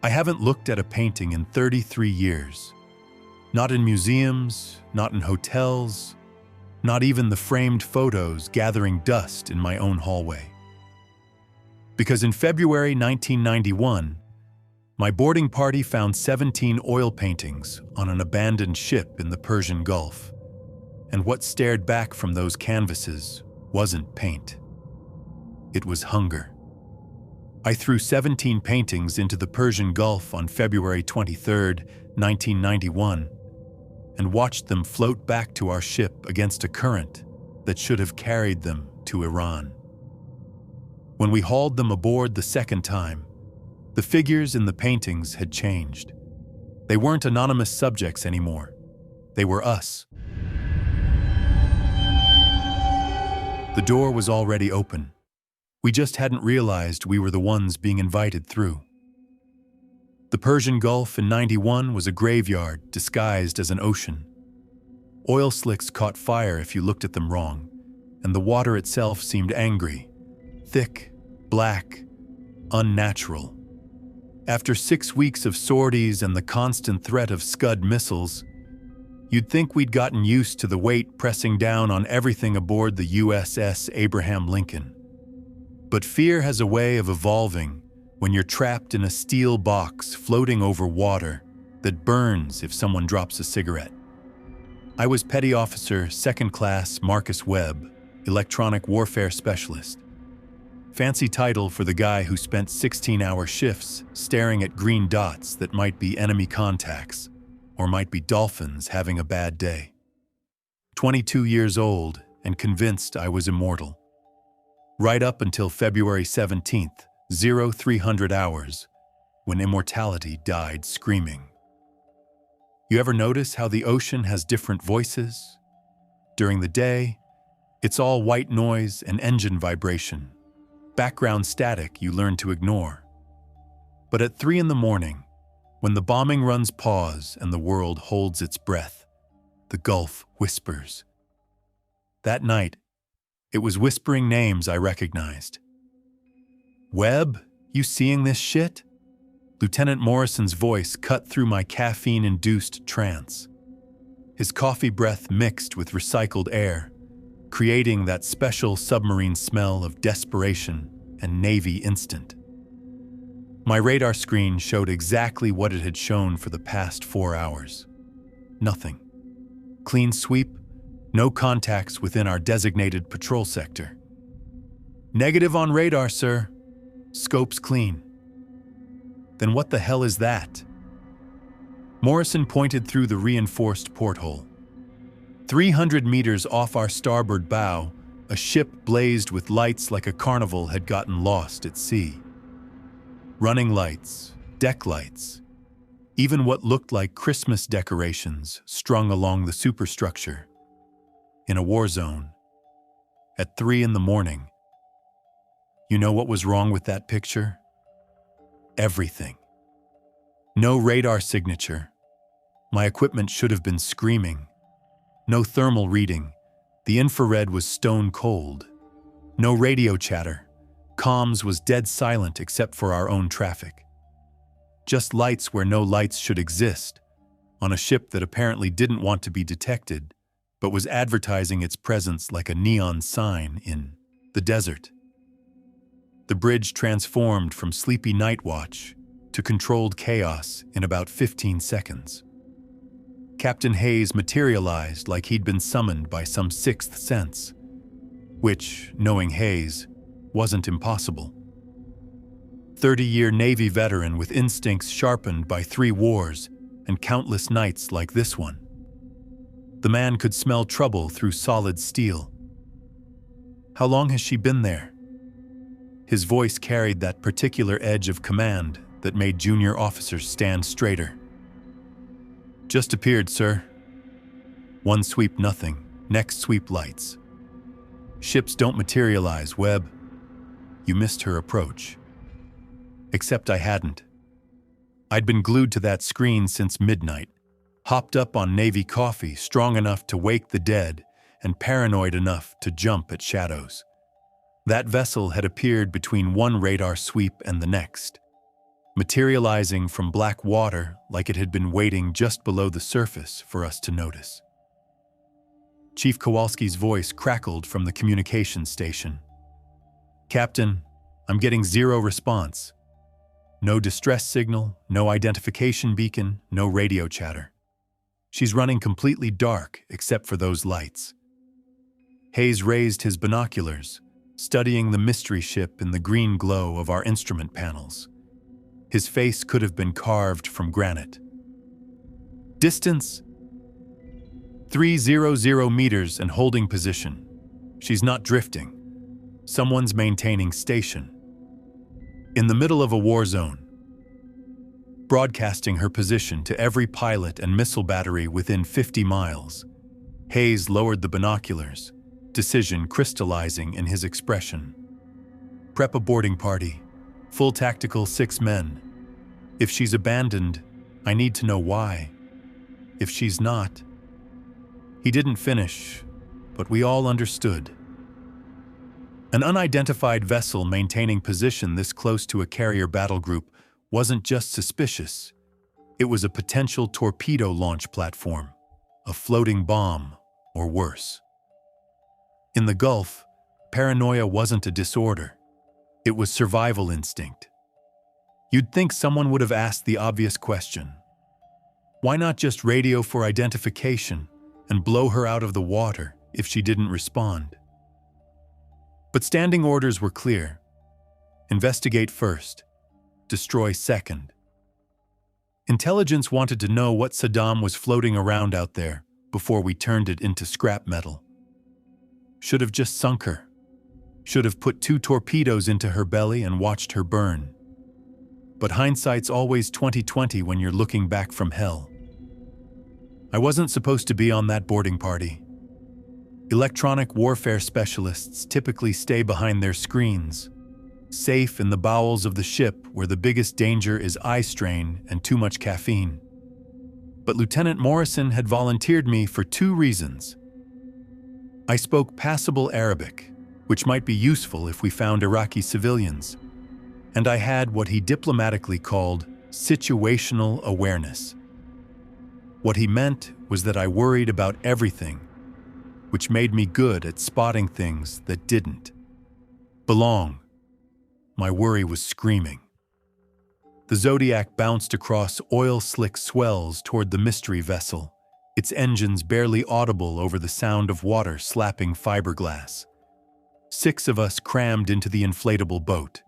I haven't looked at a painting in 33 years. Not in museums, not in hotels, not even the framed photos gathering dust in my own hallway. Because in February 1991, my boarding party found 17 oil paintings on an abandoned ship in the Persian Gulf. And what stared back from those canvases wasn't paint. It was hunger. I threw 17 paintings into the Persian Gulf on February 23, 1991, and watched them float back to our ship against a current that should have carried them to Iran. When we hauled them aboard the second time, the figures in the paintings had changed. They weren't anonymous subjects anymore. They were us. The door was already open. We just hadn't realized we were the ones being invited through. The Persian Gulf in '91 was a graveyard disguised as an ocean. Oil slicks caught fire if you looked at them wrong, and the water itself seemed angry, thick, black, unnatural. After 6 weeks of sorties and the constant threat of Scud missiles, you'd think we'd gotten used to the weight pressing down on everything aboard the USS Abraham Lincoln. But fear has a way of evolving when you're trapped in a steel box floating over water that burns if someone drops a cigarette. I was Petty Officer 2nd Class Marcus Webb, Electronic Warfare Specialist. Fancy title for the guy who spent 16-hour shifts staring at green dots that might be enemy contacts or might be dolphins having a bad day. 22 years old and convinced I was immortal. Right up until February 17th, 0300 hours, when immortality died screaming. You ever notice how the ocean has different voices? During the day, it's all white noise and engine vibration, background static you learn to ignore. But at 3 a.m, when the bombing runs pause and the world holds its breath, the Gulf whispers. That night, it was whispering names I recognized. Webb, you seeing this shit? Lieutenant Morrison's voice cut through my caffeine-induced trance. His coffee breath mixed with recycled air, creating that special submarine smell of desperation and Navy instinct. My radar screen showed exactly what it had shown for the past 4 hours. Nothing. Clean sweep, no contacts within our designated patrol sector. Negative on radar, sir. Scope's clean. Then what the hell is that? Morrison pointed through the reinforced porthole. 300 meters off our starboard bow, a ship blazed with lights like a carnival had gotten lost at sea. Running lights, deck lights, even what looked like Christmas decorations strung along the superstructure. In a war zone, at 3 a.m. You know what was wrong with that picture? Everything. No radar signature. My equipment should have been screaming. No thermal reading. The infrared was stone cold. No radio chatter. Comms was dead silent except for our own traffic. Just lights where no lights should exist, on a ship that apparently didn't want to be detected, but was advertising its presence like a neon sign in the desert. The bridge transformed from sleepy night watch to controlled chaos in about 15 seconds. Captain Hayes materialized like he'd been summoned by some sixth sense, which, knowing Hayes, wasn't impossible. 30-year Navy veteran with instincts sharpened by 3 wars and countless nights like this one. The man could smell trouble through solid steel. How long has she been there? His voice carried that particular edge of command that made junior officers stand straighter. Just appeared, sir. One sweep, nothing. Next sweep, lights. Ships don't materialize, Webb. You missed her approach. Except I hadn't. I'd been glued to that screen since midnight, hopped up on Navy coffee strong enough to wake the dead and paranoid enough to jump at shadows. That vessel had appeared between one radar sweep and the next. materializing from black water like it had been waiting just below the surface for us to notice. Chief Kowalski's voice crackled from the communications station. "Captain, I'm getting zero response. No distress signal, no identification beacon, no radio chatter. She's running completely dark except for those lights." Hayes raised his binoculars, studying the mystery ship in the green glow of our instrument panels. His face could have been carved from granite. "Distance 300 meters and holding position. She's not drifting. Someone's maintaining station. In the middle of a war zone." Broadcasting her position to every pilot and missile battery within 50 miles, Hayes lowered the binoculars, decision crystallizing in his expression. "Prep a boarding party. Full tactical 6 men. If she's abandoned, I need to know why. If she's not..." He didn't finish, but we all understood. An unidentified vessel maintaining position this close to a carrier battle group wasn't just suspicious. It was a potential torpedo launch platform, a floating bomb, or worse. In the Gulf, paranoia wasn't a disorder. It was survival instinct. You'd think someone would have asked the obvious question. Why not just radio for identification and blow her out of the water if she didn't respond? But standing orders were clear. Investigate first, destroy second. Intelligence wanted to know what Saddam was floating around out there before we turned it into scrap metal. Should have just sunk her. Should have put 2 torpedoes into her belly and watched her burn. But hindsight's always 20/20 when you're looking back from hell. I wasn't supposed to be on that boarding party. Electronic warfare specialists typically stay behind their screens, safe in the bowels of the ship where the biggest danger is eye strain and too much caffeine. But Lieutenant Morrison had volunteered me for 2 reasons. I spoke passable Arabic, which might be useful if we found Iraqi civilians, and I had what he diplomatically called situational awareness. What he meant was that I worried about everything, which made me good at spotting things that didn't belong. My worry was screaming. The Zodiac bounced across oil-slick swells toward the mystery vessel, its engines barely audible over the sound of water slapping fiberglass. 6 of us crammed into the inflatable boat.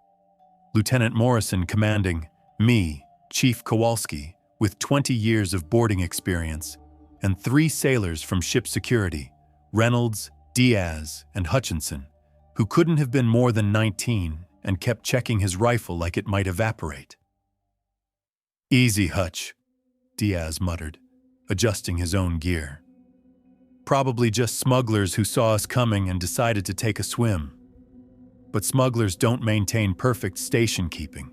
Lieutenant Morrison commanding, me, Chief Kowalski, with 20 years of boarding experience, and 3 sailors from ship security, Reynolds, Diaz, and Hutchinson, who couldn't have been more than 19 and kept checking his rifle like it might evaporate. "Easy, Hutch," Diaz muttered, adjusting his own gear. "Probably just smugglers who saw us coming and decided to take a swim. But smugglers don't maintain perfect station keeping,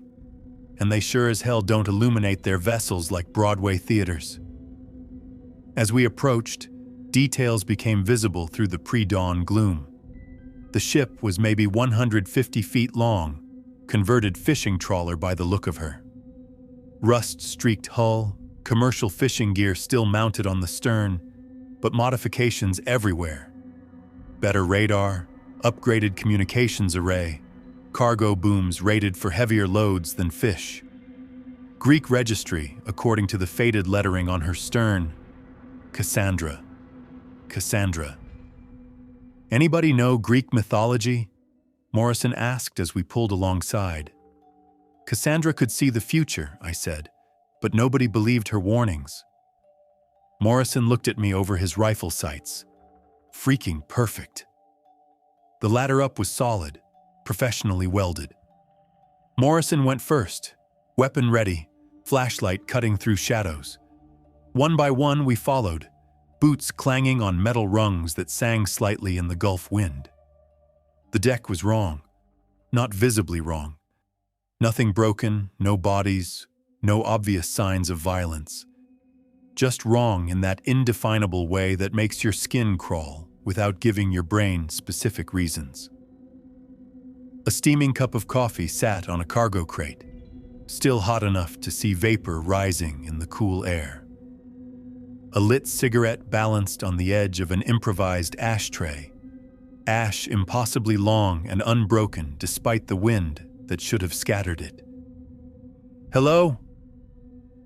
and they sure as hell don't illuminate their vessels like Broadway theaters." As we approached, details became visible through the pre-dawn gloom. The ship was maybe 150 feet long, converted fishing trawler by the look of her. Rust-streaked hull, commercial fishing gear still mounted on the stern, but modifications everywhere. Better radar, upgraded communications array, cargo booms rated for heavier loads than fish. Greek registry, according to the faded lettering on her stern. Cassandra. Cassandra. "Anybody know Greek mythology?" Morrison asked as we pulled alongside. "Cassandra could see the future," I said, but nobody believed her warnings. Morrison looked at me over his rifle sights. Freaking perfect. The ladder up was solid, professionally welded. Morrison went first, weapon ready, flashlight cutting through shadows. One by one we followed, boots clanging on metal rungs that sang slightly in the Gulf wind. The deck was wrong, not visibly wrong. Nothing broken, no bodies, no obvious signs of violence. Just wrong in that indefinable way that makes your skin crawl without giving your brain specific reasons. A steaming cup of coffee sat on a cargo crate. still hot enough to see vapor rising in the cool air. A lit cigarette balanced on the edge of an improvised ashtray, ash impossibly long and unbroken despite the wind that should have scattered it. "Hello?"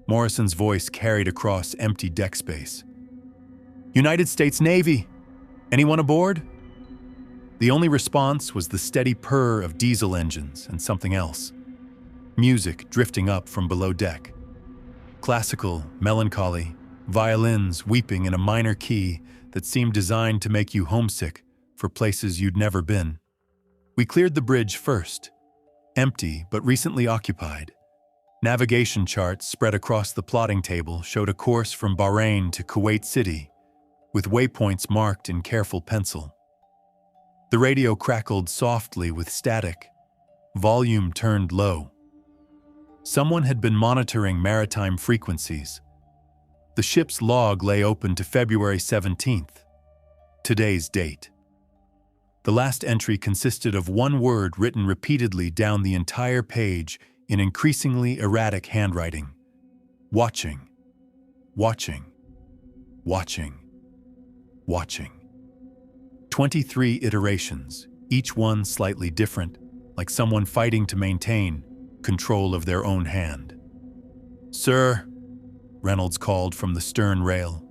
Morrison's voice carried across empty deck space. "United States Navy. Anyone aboard?" The only response was the steady purr of diesel engines and something else. Music drifting up from below deck. Classical, melancholy, violins weeping in a minor key that seemed designed to make you homesick for places you'd never been. We cleared the bridge first, empty but recently occupied. Navigation charts spread across the plotting table showed a course from Bahrain to Kuwait City, with waypoints marked in careful pencil. The radio crackled softly with static, volume turned low. Someone had been monitoring maritime frequencies. The ship's log lay open to February 17th, today's date. The last entry consisted of one word written repeatedly down the entire page in increasingly erratic handwriting. Watching, watching, watching, watching. 23 iterations, each one slightly different, like someone fighting to maintain control of their own hand. "Sir," Reynolds called from the stern rail,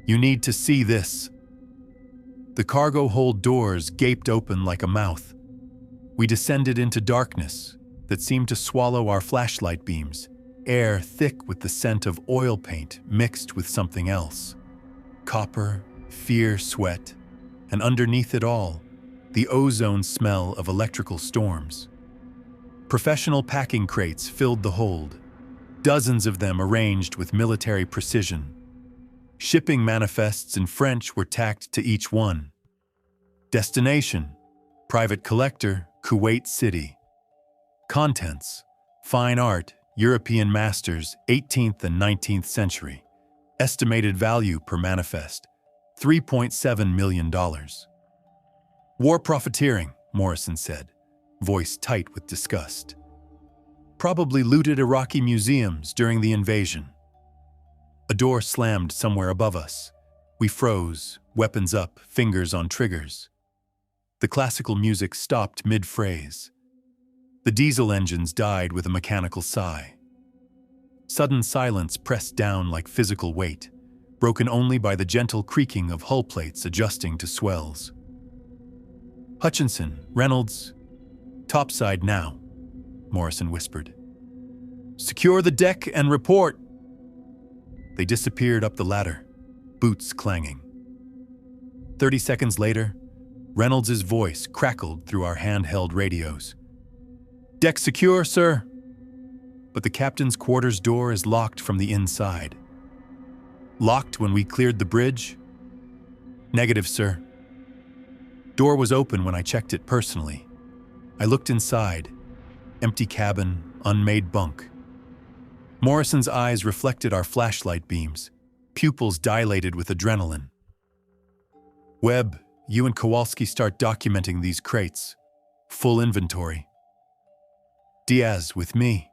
"you need to see this." The cargo hold doors gaped open like a mouth. We descended into darkness that seemed to swallow our flashlight beams, air thick with the scent of oil paint mixed with something else. Copper, fear, sweat, and underneath it all, the ozone smell of electrical storms. Professional packing crates filled the hold, dozens of them arranged with military precision. Shipping manifests in French were tacked to each one. Destination: private collector, Kuwait City. Contents: fine art, European masters, 18th and 19th century. Estimated value per manifest: $3.7 million. "War profiteering," Morrison said, voice tight with disgust. "Probably looted Iraqi museums during the invasion." A door slammed somewhere above us. We froze, weapons up, fingers on triggers. The classical music stopped mid-phrase. The diesel engines died with a mechanical sigh. Sudden silence pressed down like physical weight, broken only by the gentle creaking of hull plates adjusting to swells. "Hutchinson, Reynolds, topside now," Morrison whispered. "Secure the deck and report." They disappeared up the ladder, boots clanging. 30 seconds later, Reynolds' voice crackled through our handheld radios. "Deck secure, sir." "But the captain's quarters door is locked from the inside." "Locked when we cleared the bridge?" "Negative, sir. Door was open when I checked it personally. I looked inside. Empty cabin, unmade bunk." Morrison's eyes reflected our flashlight beams, pupils dilated with adrenaline. "Webb, you and Kowalski start documenting these crates. Full inventory." "Diaz, with me.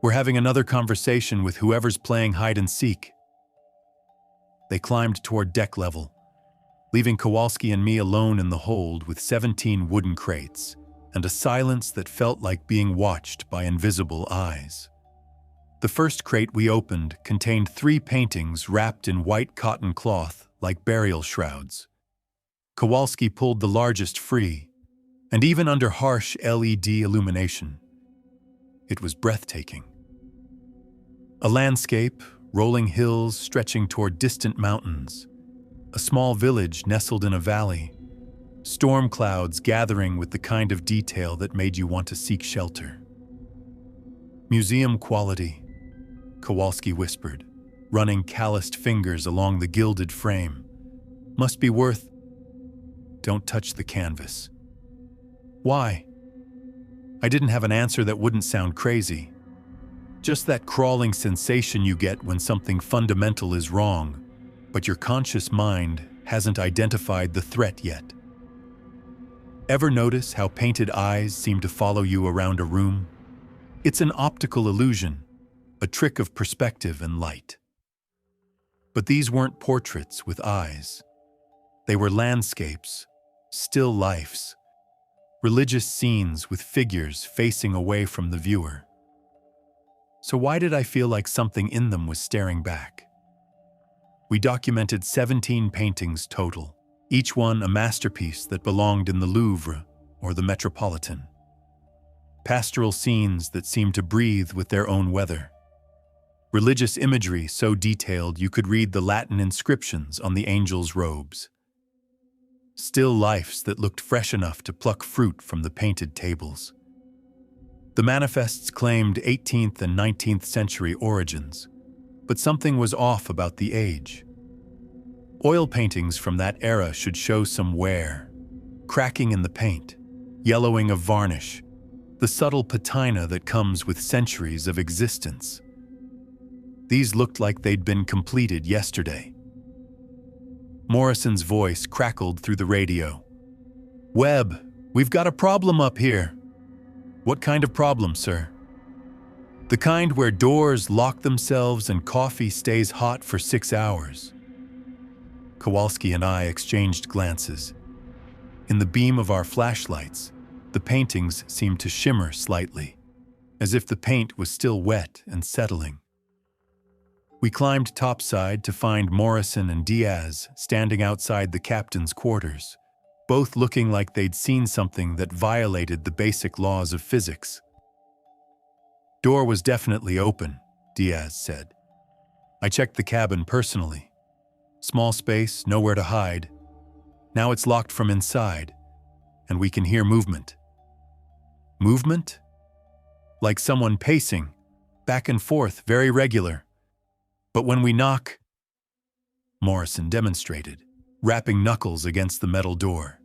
We're having another conversation with whoever's playing hide and seek." They climbed toward deck level, leaving Kowalski and me alone in the hold with 17 wooden crates and a silence that felt like being watched by invisible eyes. The first crate we opened contained 3 paintings wrapped in white cotton cloth like burial shrouds. Kowalski pulled the largest free, and even under harsh LED illumination, it was breathtaking. A landscape, rolling hills stretching toward distant mountains, a small village nestled in a valley, storm clouds gathering with the kind of detail that made you want to seek shelter. "Museum quality," Kowalski whispered, running calloused fingers along the gilded frame. "Must be worth—" "Don't touch the canvas." "Why?" I didn't have an answer that wouldn't sound crazy. Just that crawling sensation you get when something fundamental is wrong, but your conscious mind hasn't identified the threat yet. Ever notice how painted eyes seem to follow you around a room? It's an optical illusion, a trick of perspective and light. But these weren't portraits with eyes. They were landscapes, still lifes, religious scenes with figures facing away from the viewer. So why did I feel like something in them was staring back? We documented 17 paintings total, each one a masterpiece that belonged in the Louvre or the Metropolitan. Pastoral scenes that seemed to breathe with their own weather. Religious imagery so detailed you could read the Latin inscriptions on the angels' robes. Still lifes that looked fresh enough to pluck fruit from the painted tables. The manifests claimed 18th and 19th century origins, but something was off about the age. Oil paintings from that era should show some wear, cracking in the paint, yellowing of varnish, the subtle patina that comes with centuries of existence. These looked like they'd been completed yesterday. Morrison's voice crackled through the radio. "Webb, we've got a problem up here." "What kind of problem, sir?" "The kind where doors lock themselves and coffee stays hot for 6 hours. Kowalski and I exchanged glances. In the beam of our flashlights, the paintings seemed to shimmer slightly, as if the paint was still wet and settling. We climbed topside to find Morrison and Diaz standing outside the captain's quarters, both looking like they'd seen something that violated the basic laws of physics. "Door was definitely open," Diaz said. "I checked the cabin personally. Small space, nowhere to hide. Now it's locked from inside, and we can hear movement." "Movement?" "Like someone pacing, back and forth, very regular. But when we knock..." Morrison demonstrated, rapping knuckles against the metal door.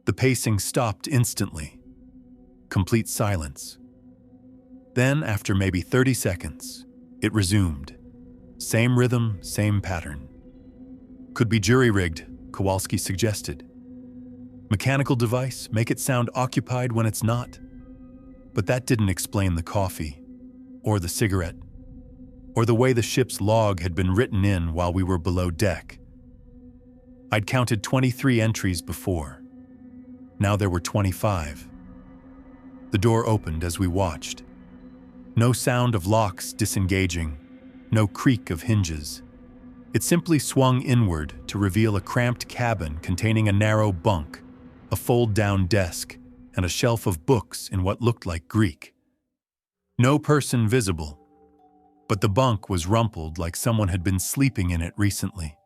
The pacing stopped instantly. Complete silence. Then, after maybe 30 seconds, it resumed. Same rhythm, same pattern. "Could be jury-rigged," Kowalski suggested. "Mechanical device, make it sound occupied when it's not." But that didn't explain the coffee, or the cigarette, or the way the ship's log had been written in while we were below deck. I'd counted 23 entries before. Now there were 25. The door opened as we watched. No sound of locks disengaging, no creak of hinges. It simply swung inward to reveal a cramped cabin containing a narrow bunk, a fold-down desk, and a shelf of books in what looked like Greek. No person visible, but the bunk was rumpled like someone had been sleeping in it recently.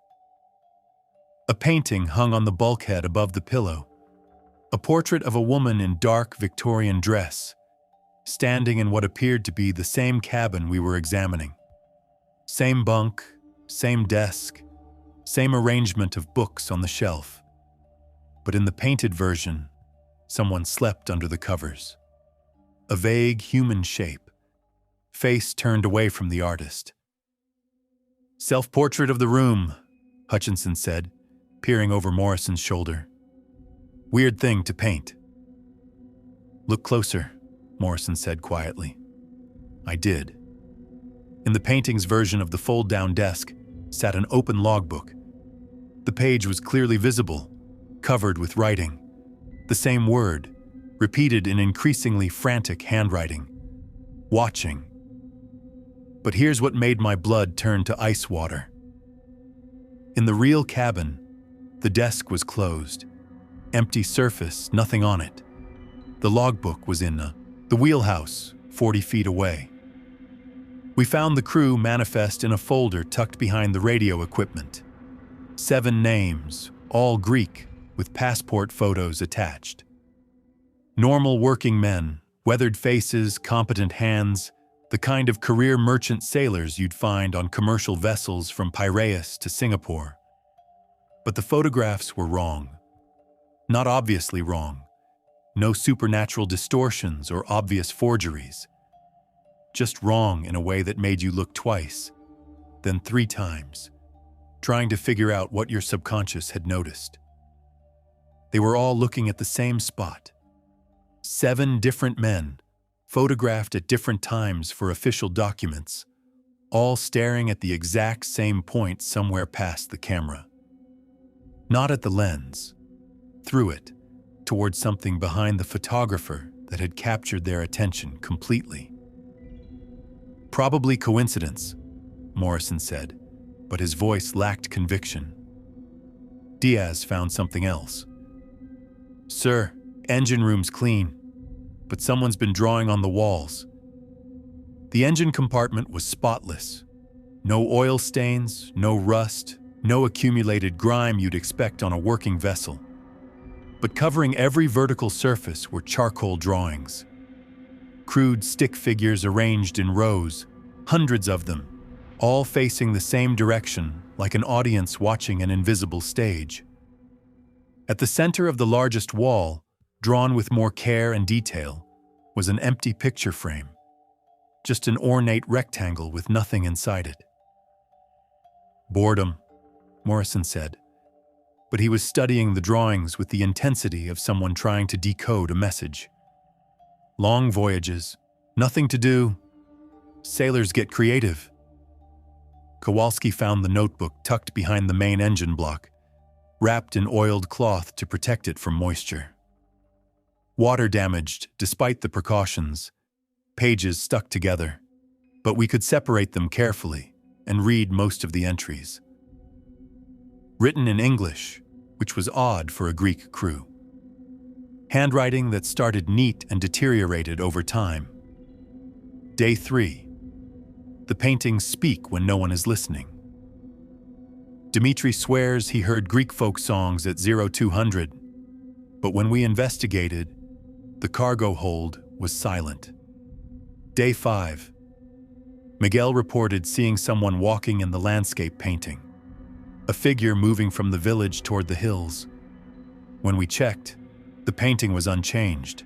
A painting hung on the bulkhead above the pillow, a portrait of a woman in dark Victorian dress, standing in what appeared to be the same cabin we were examining. Same bunk, same desk, same arrangement of books on the shelf. But in the painted version, someone slept under the covers. A vague human shape, face turned away from the artist. "Self-portrait of the room," Hutchinson said, peering over Morrison's shoulder. "Weird thing to paint." "Look closer," Morrison said quietly. I did. In the painting's version of the fold-down desk sat an open logbook. The page was clearly visible, covered with writing. The same word, repeated in increasingly frantic handwriting. Watching. But here's what made my blood turn to ice water. In the real cabin, the desk was closed. Empty surface, nothing on it. The logbook was in the wheelhouse, 40 feet away. We found the crew manifest in a folder tucked behind the radio equipment. 7 names, all Greek, with passport photos attached. Normal working men, weathered faces, competent hands, the kind of career merchant sailors you'd find on commercial vessels from Piraeus to Singapore. But the photographs were wrong. Not obviously wrong. No supernatural distortions or obvious forgeries. Just wrong in a way that made you look twice, then 3 times, trying to figure out what your subconscious had noticed. They were all looking at the same spot. 7 different men, photographed at different times for official documents, all staring at the exact same point somewhere past the camera. Not at the lens, through it, towards something behind the photographer that had captured their attention completely. "Probably coincidence," Morrison said, but his voice lacked conviction. Diaz found something else. "Sir, engine room's clean, but someone's been drawing on the walls." The engine compartment was spotless. No oil stains, no rust, no accumulated grime you'd expect on a working vessel. But covering every vertical surface were charcoal drawings. Crude stick figures arranged in rows, hundreds of them, all facing the same direction like an audience watching an invisible stage. At the center of the largest wall, drawn with more care and detail, was an empty picture frame. Just an ornate rectangle with nothing inside it. "Boredom," Morrison said, but he was studying the drawings with the intensity of someone trying to decode a message. "Long voyages, nothing to do. Sailors get creative." Kowalski found the notebook tucked behind the main engine block, wrapped in oiled cloth to protect it from moisture. Water damaged despite the precautions, pages stuck together, but we could separate them carefully and read most of the entries. Written in English, which was odd for a Greek crew. Handwriting that started neat and deteriorated over time. Day 3. The paintings speak when no one is listening. Dmitri swears he heard Greek folk songs at 0200, but when we investigated, the cargo hold was silent. Day 5. Miguel reported seeing someone walking in the landscape painting, a figure moving from the village toward the hills. When we checked, the painting was unchanged,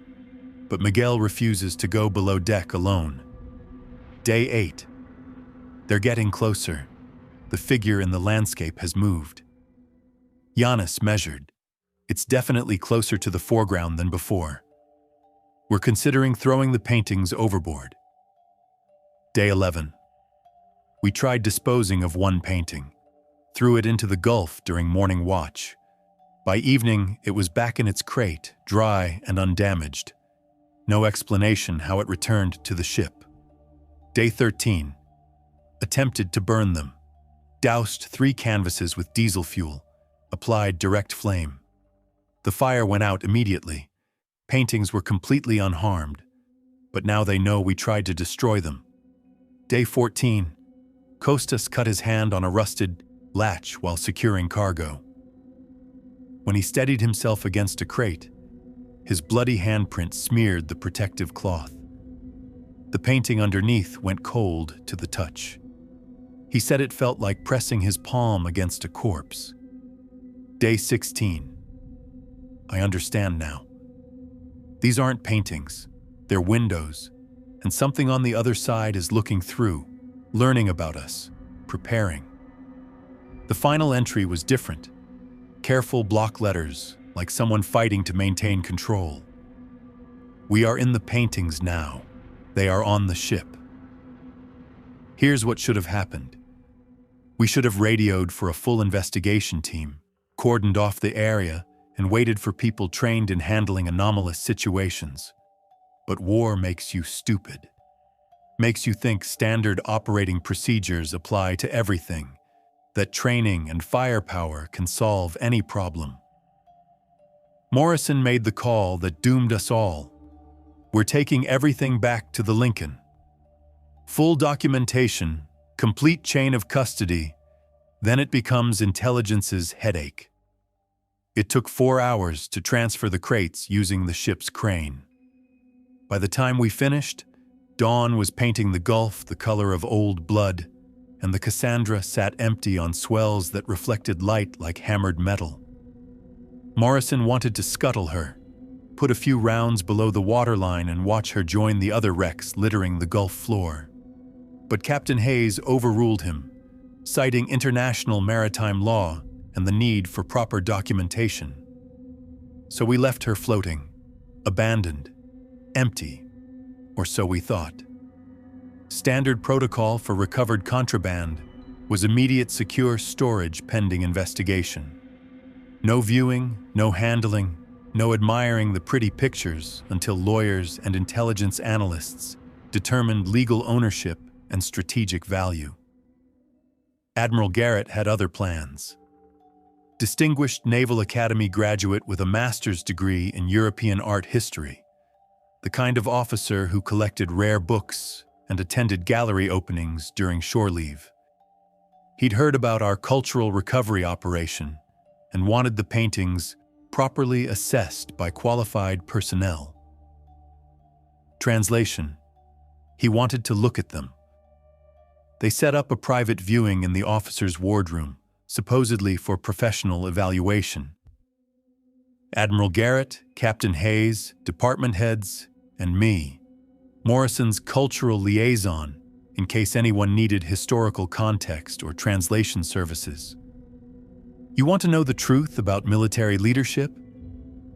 but Miguel refuses to go below deck alone. Day 8. They're getting closer. The figure in the landscape has moved. Giannis measured. It's definitely closer to the foreground than before. We're considering throwing the paintings overboard. Day 11. We tried disposing of one painting, threw it into the Gulf during morning watch. By evening, it was back in its crate, dry and undamaged. No explanation how it returned to the ship. Day 13. Attempted to burn them. Doused 3 canvases with diesel fuel, applied direct flame. The fire went out immediately. Paintings were completely unharmed, but now they know we tried to destroy them. Day 14. Kostas cut his hand on a rusted latch while securing cargo. When he steadied himself against a crate, his bloody handprint smeared the protective cloth. The painting underneath went cold to the touch. He said it felt like pressing his palm against a corpse. Day 16. I understand now. These aren't paintings, they're windows, and something on the other side is looking through, learning about us, preparing. The final entry was different. Careful block letters, like someone fighting to maintain control. We are in the paintings now. They are on the ship. Here's what should have happened. We should have radioed for a full investigation team, cordoned off the area, and waited for people trained in handling anomalous situations. But war makes you stupid. Makes you think standard operating procedures apply to everything, that training and firepower can solve any problem. Morrison made the call that doomed us all. We're taking everything back to the Lincoln. Full documentation, complete chain of custody, then it becomes intelligence's headache. It took 4 hours to transfer the crates using the ship's crane. By the time we finished, Dawn was painting the Gulf the color of old blood, and the Cassandra sat empty on swells that reflected light like hammered metal. Morrison wanted to scuttle her, put a few rounds below the waterline and watch her join the other wrecks littering the Gulf floor. But Captain Hayes overruled him, citing international maritime law and the need for proper documentation. So we left her floating, abandoned, empty, or so we thought. Standard protocol for recovered contraband was immediate secure storage pending investigation. No viewing, no handling, no admiring the pretty pictures until lawyers and intelligence analysts determined legal ownership and strategic value. Admiral Garrett had other plans. Distinguished Naval Academy graduate with a master's degree in European art history, the kind of officer who collected rare books and attended gallery openings during shore leave. He'd heard about our cultural recovery operation and wanted the paintings properly assessed by qualified personnel. Translation: he wanted to look at them. They set up a private viewing in the officer's wardroom, supposedly for professional evaluation. Admiral Garrett, Captain Hayes, department heads, and me, Morrison's cultural liaison, in case anyone needed historical context or translation services. You want to know the truth about military leadership?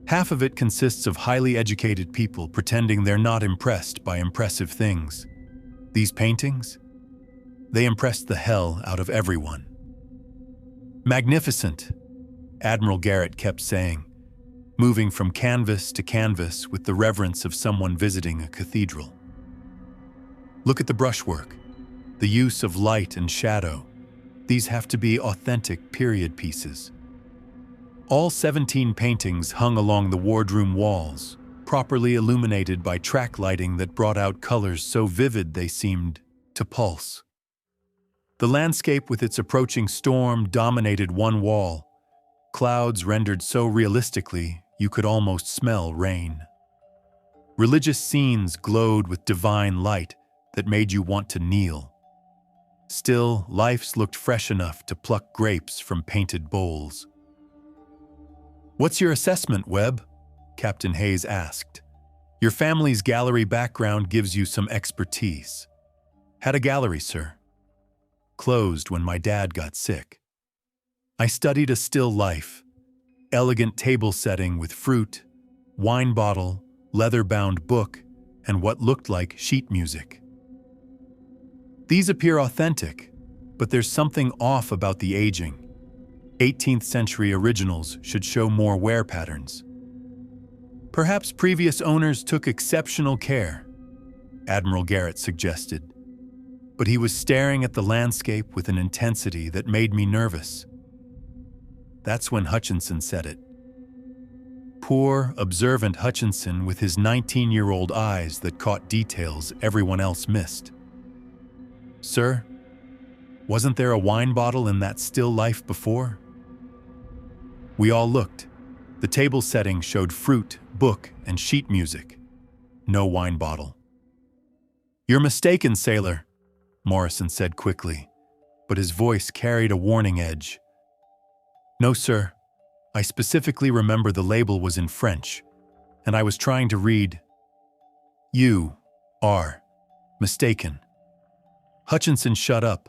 Half of it consists of highly educated people pretending they're not impressed by impressive things. These paintings? They impressed the hell out of everyone. Magnificent, Admiral Garrett kept saying, moving from canvas to canvas with the reverence of someone visiting a cathedral. Look at the brushwork, the use of light and shadow. These have to be authentic period pieces. All 17 paintings hung along the wardroom walls, properly illuminated by track lighting that brought out colors so vivid they seemed to pulse. The landscape with its approaching storm dominated one wall, clouds rendered so realistically you could almost smell rain. Religious scenes glowed with divine light that made you want to kneel. Still, lives looked fresh enough to pluck grapes from painted bowls. "What's your assessment, Webb?" Captain Hayes asked. "Your family's gallery background gives you some expertise." "Had a gallery, sir. Closed when my dad got sick. I studied a still life, elegant table setting with fruit, wine bottle, leather-bound book, and what looked like sheet music. These appear authentic, but there's something off about the aging. 18th century originals should show more wear patterns. Perhaps previous owners took exceptional care," Admiral Garrett suggested. But he was staring at the landscape with an intensity that made me nervous. That's when Hutchinson said it. Poor, observant Hutchinson with his 19-year-old eyes that caught details everyone else missed. "Sir, wasn't there a wine bottle in that still life before?" We all looked. The table setting showed fruit, book, and sheet music. No wine bottle. "You're mistaken, sailor," Morrison said quickly, but his voice carried a warning edge. "No, sir. I specifically remember the label was in French, and I was trying to read, 'You are mistaken.'" Hutchinson shut up,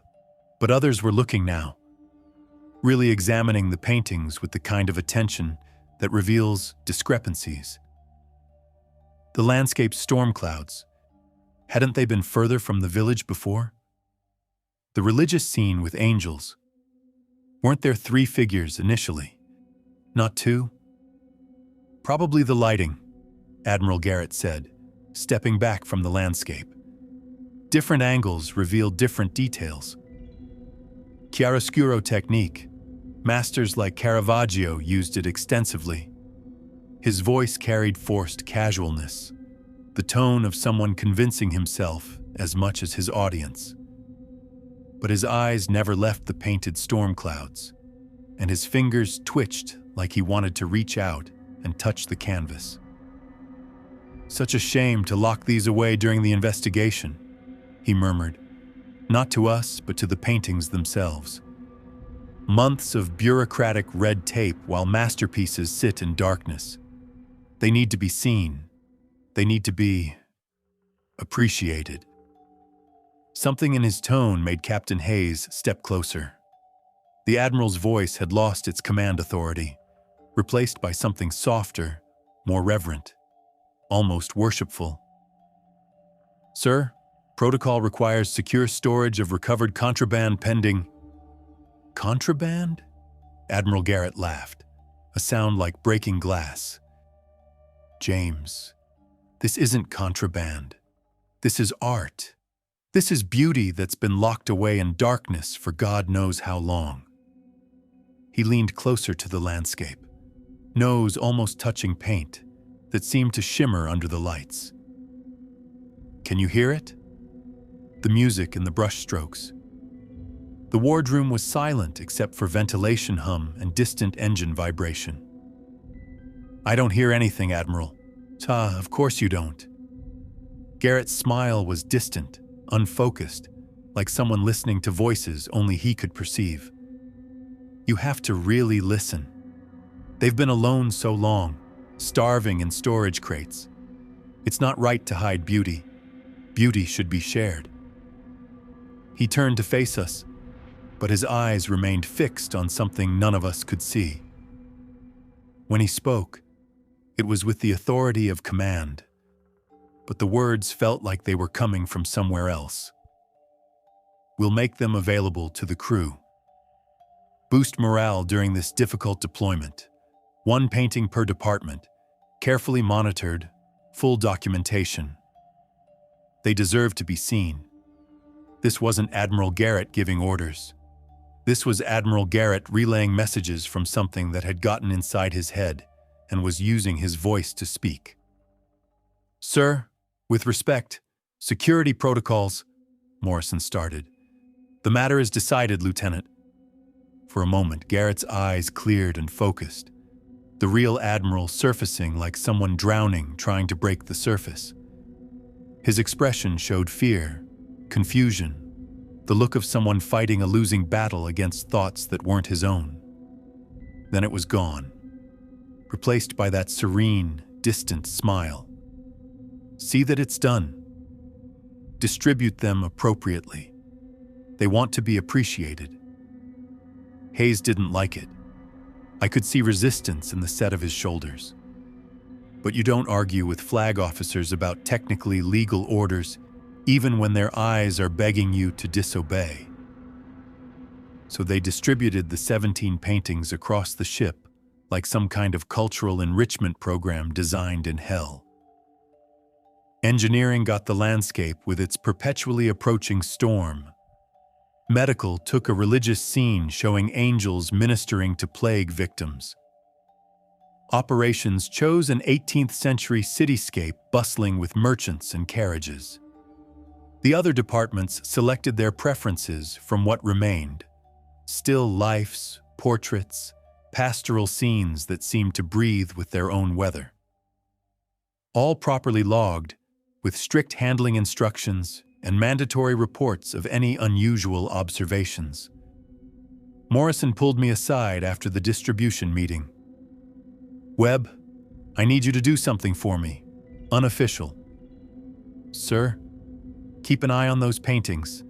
but others were looking now, really examining the paintings with the kind of attention that reveals discrepancies. The landscape storm clouds. Hadn't they been further from the village before? The religious scene with angels. Weren't there 3 figures initially? Not 2? "Probably the lighting," Admiral Garrett said, stepping back from the landscape. Different angles revealed different details. Chiaroscuro technique. Masters like Caravaggio used it extensively. His voice carried forced casualness, the tone of someone convincing himself as much as his audience. But his eyes never left the painted storm clouds, and his fingers twitched like he wanted to reach out and touch the canvas. "Such a shame to lock these away during the investigation," he murmured, not to us, but to the paintings themselves. Months of bureaucratic red tape while masterpieces sit in darkness. They need to be seen. They need to be appreciated. Something in his tone made Captain Hayes step closer. The Admiral's voice had lost its command authority, replaced by something softer, more reverent, almost worshipful. Sir, protocol requires secure storage of recovered contraband pending. Contraband? Admiral Garrett laughed, a sound like breaking glass. James, this isn't contraband. This is art. This is beauty that's been locked away in darkness for God knows how long. He leaned closer to the landscape, nose almost touching paint that seemed to shimmer under the lights. Can you hear it? The music and the brushstrokes. The wardroom was silent except for ventilation hum and distant engine vibration. I don't hear anything, Admiral. Of course you don't. Garrett's smile was distant, unfocused, like someone listening to voices only he could perceive. You have to really listen. They've been alone so long, starving in storage crates. It's not right to hide beauty. Beauty should be shared. He turned to face us, but his eyes remained fixed on something none of us could see. When he spoke, it was with the authority of command, but the words felt like they were coming from somewhere else. We'll make them available to the crew. Boost morale during this difficult deployment. 1 painting per department, carefully monitored, full documentation. They deserve to be seen. This wasn't Admiral Garrett giving orders. This was Admiral Garrett relaying messages from something that had gotten inside his head and was using his voice to speak. Sir, with respect, security protocols, Morrison started. The matter is decided, Lieutenant. For a moment, Garrett's eyes cleared and focused, the real Admiral surfacing like someone drowning trying to break the surface. His expression showed fear, confusion, the look of someone fighting a losing battle against thoughts that weren't his own. Then it was gone, replaced by that serene, distant smile. See that it's done. Distribute them appropriately. They want to be appreciated. Hayes didn't like it. I could see resistance in the set of his shoulders. But you don't argue with flag officers about technically legal orders, even when their eyes are begging you to disobey. So they distributed the 17 paintings across the ship like some kind of cultural enrichment program designed in hell. Engineering got the landscape with its perpetually approaching storm. Medical took a religious scene showing angels ministering to plague victims. Operations chose an 18th century cityscape bustling with merchants and carriages. The other departments selected their preferences from what remained: still lifes, portraits, pastoral scenes that seemed to breathe with their own weather. All properly logged, with strict handling instructions and mandatory reports of any unusual observations. Morrison pulled me aside after the distribution meeting. Webb, I need you to do something for me. Unofficial. Sir, keep an eye on those paintings.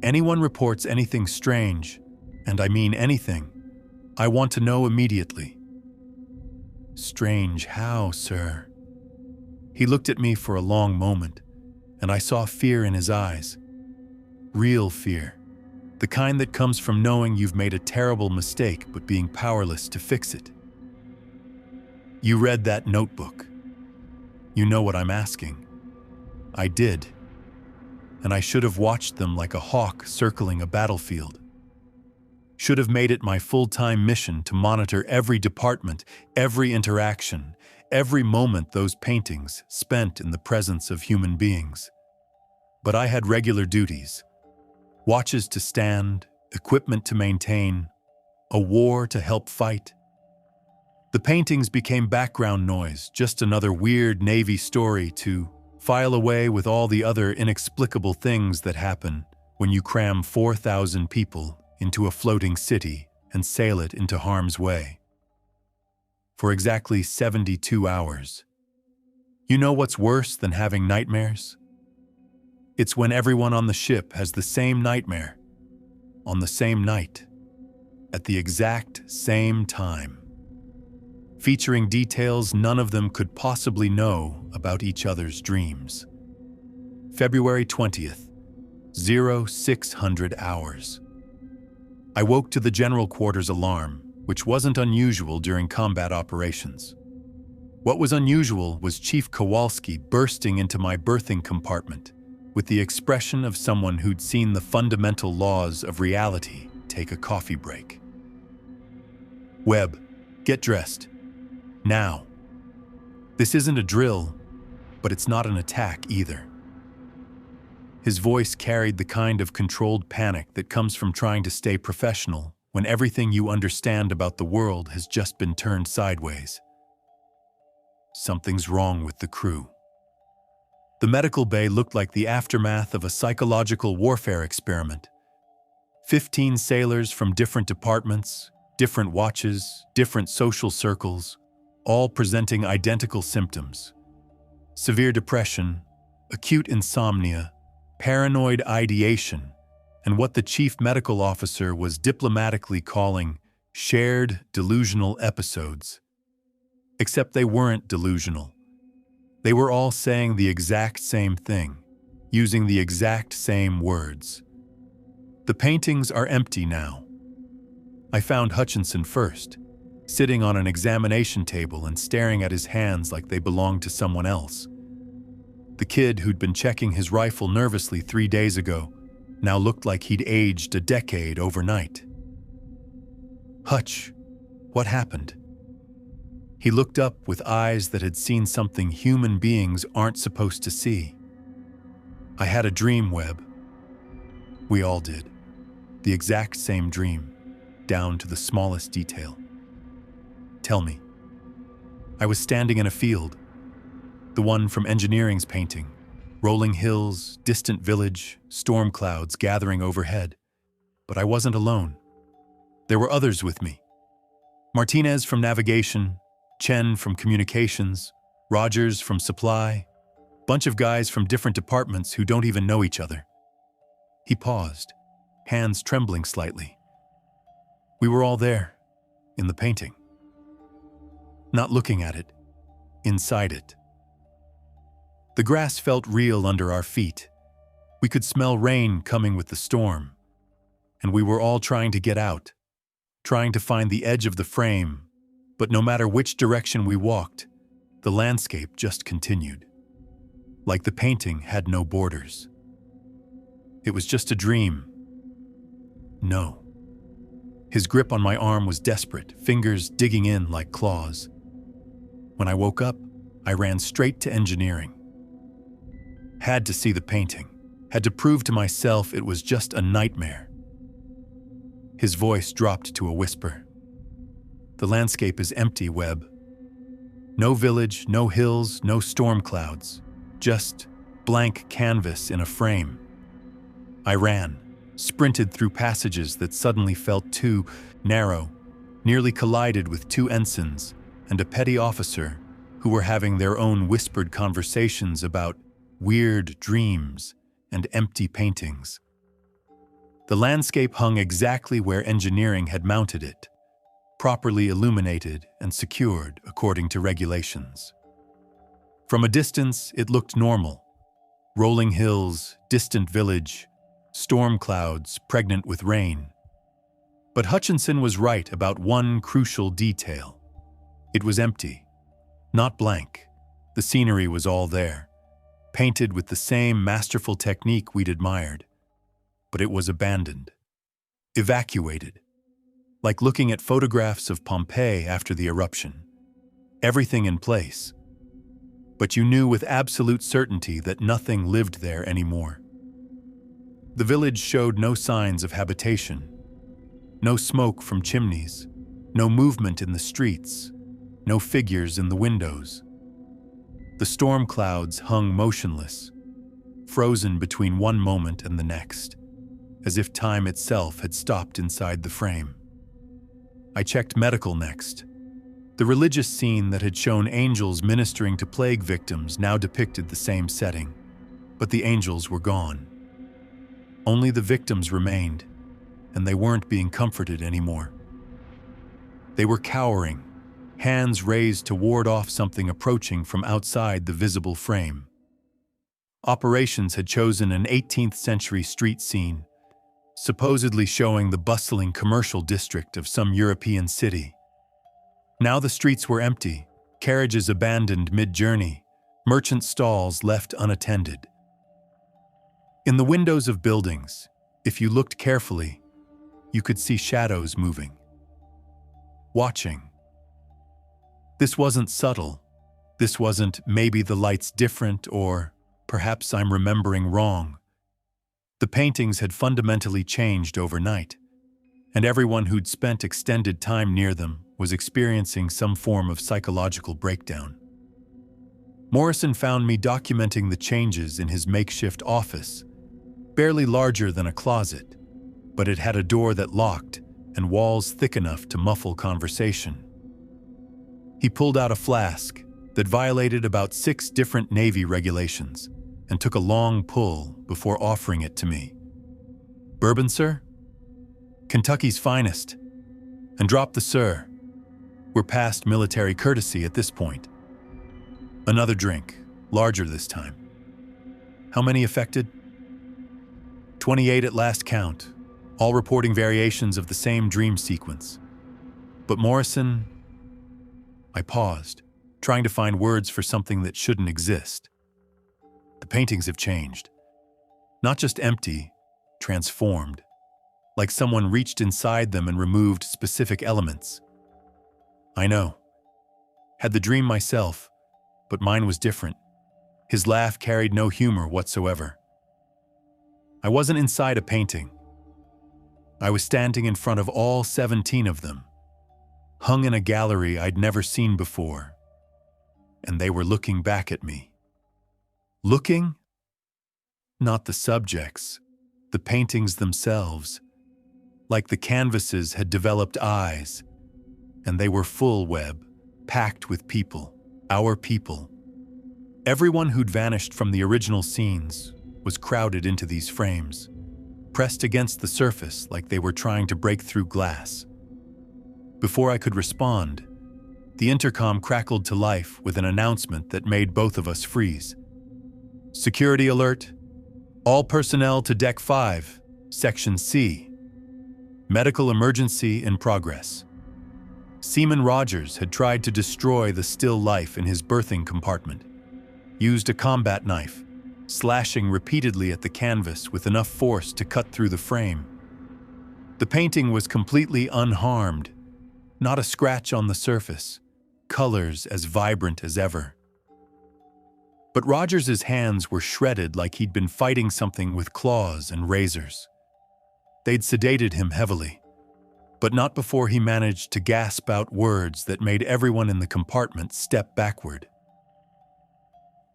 Anyone reports anything strange, and I mean anything, I want to know immediately. Strange how, sir? He looked at me for a long moment, and I saw fear in his eyes. Real fear. The kind that comes from knowing you've made a terrible mistake but being powerless to fix it. You read that notebook. You know what I'm asking. I did. And I should have watched them like a hawk circling a battlefield. Should have made it my full-time mission to monitor every department, every interaction, every moment those paintings spent in the presence of human beings. But I had regular duties. Watches to stand, equipment to maintain, a war to help fight. The paintings became background noise, just another weird Navy story to file away with all the other inexplicable things that happen when you cram 4,000 people into a floating city and sail it into harm's way. For exactly 72 hours. You know what's worse than having nightmares? It's when everyone on the ship has the same nightmare, on the same night, at the exact same time, featuring details none of them could possibly know about each other's dreams. February 20th, 0600 hours. I woke to the general quarters alarm, which wasn't unusual during combat operations. What was unusual was Chief Kowalski bursting into my berthing compartment with the expression of someone who'd seen the fundamental laws of reality take a coffee break. "Webb, get dressed. Now." This isn't a drill, but it's not an attack either. His voice carried the kind of controlled panic that comes from trying to stay professional when everything you understand about the world has just been turned sideways. Something's wrong with the crew. The medical bay looked like the aftermath of a psychological warfare experiment. 15 sailors from different departments, different watches, different social circles, all presenting identical symptoms: severe depression, acute insomnia, paranoid ideation, and what the chief medical officer was diplomatically calling shared delusional episodes. Except they weren't delusional. They were all saying the exact same thing, using the exact same words. The paintings are empty now. I found Hutchinson first, sitting on an examination table and staring at his hands like they belonged to someone else. The kid who'd been checking his rifle nervously 3 days ago now looked like he'd aged a decade overnight. "Hutch, what happened?" He looked up with eyes that had seen something human beings aren't supposed to see. "I had a dream, Webb." We all did. The exact same dream, down to the smallest detail. "Tell me." "I was standing in a field. The one from engineering's painting. Rolling hills, distant village, storm clouds gathering overhead. But I wasn't alone. There were others with me. Martinez from navigation, Chen from communications, Rogers from supply, bunch of guys from different departments who don't even know each other." He paused, hands trembling slightly. "We were all there, in the painting. Not looking at it, inside it. The grass felt real under our feet. We could smell rain coming with the storm. And we were all trying to get out, trying to find the edge of the frame. But no matter which direction we walked, the landscape just continued. Like the painting had no borders. It was just a dream. No." His grip on my arm was desperate, fingers digging in like claws. When I woke up, I ran straight to engineering. Had to see the painting, had to prove to myself it was just a nightmare. His voice dropped to a whisper. "The landscape is empty, Webb. No village, no hills, no storm clouds. Just blank canvas in a frame." I ran, sprinted through passages that suddenly felt too narrow, nearly collided with 2 ensigns and a petty officer who were having their own whispered conversations about weird dreams and empty paintings. The landscape hung exactly where engineering had mounted it, properly illuminated and secured according to regulations. From a distance, it looked normal. Rolling hills, distant village, storm clouds pregnant with rain. But Hutchinson was right about one crucial detail. It was empty, not blank. The scenery was all there, painted with the same masterful technique we'd admired. But it was abandoned, evacuated, like looking at photographs of Pompeii after the eruption. Everything in place, but you knew with absolute certainty that nothing lived there anymore. The village showed no signs of habitation, no smoke from chimneys, no movement in the streets, no figures in the windows. The storm clouds hung motionless, frozen between one moment and the next, as if time itself had stopped inside the frame. I checked medical next. The religious scene that had shown angels ministering to plague victims now depicted the same setting, but the angels were gone. Only the victims remained, and they weren't being comforted anymore. They were cowering, hands raised to ward off something approaching from outside the visible frame. operations had chosen an 18th century street scene, supposedly showing the bustling commercial district of some European city. Now the streets were empty, carriages abandoned mid-journey, merchant stalls left unattended. In the windows of buildings, if you looked carefully, you could see shadows moving, watching. This wasn't subtle. This wasn't maybe the light's different or perhaps I'm remembering wrong. The paintings had fundamentally changed overnight, and everyone who'd spent extended time near them was experiencing some form of psychological breakdown. Morrison found me documenting the changes in his makeshift office, barely larger than a closet, but it had a door that locked and walls thick enough to muffle conversation. He pulled out a flask that violated about 6 different Navy regulations and took a long pull before offering it to me. "Bourbon, sir?" "Kentucky's finest." And drop the "sir." We're past military courtesy at this point. Another drink, larger this time. "How many affected?" 28 at last count, all reporting variations of the same dream sequence. But Morrison... I paused, trying to find words for something that shouldn't exist. The paintings have changed. Not just empty, transformed. Like someone reached inside them and removed specific elements. I know. Had the dream myself, but mine was different. His laugh carried no humor whatsoever. I wasn't inside a painting. I was standing in front of all 17 of them, hung in a gallery I'd never seen before, and they were looking back at me. Looking? Not the subjects, the paintings themselves. Like the canvases had developed eyes, and they were full web, packed with people, our people. Everyone who'd vanished from the original scenes was crowded into these frames, pressed against the surface like they were trying to break through glass. Before I could respond, the intercom crackled to life with an announcement that made both of us freeze. "Security alert. All personnel to Deck 5, Section C. Medical emergency in progress." Seaman Rogers had tried to destroy the still life in his berthing compartment, used a combat knife, slashing repeatedly at the canvas with enough force to cut through the frame. The painting was completely unharmed, not a scratch on the surface, colors as vibrant as ever. But Rogers's hands were shredded like he'd been fighting something with claws and razors. They'd sedated him heavily, but not before he managed to gasp out words that made everyone in the compartment step backward.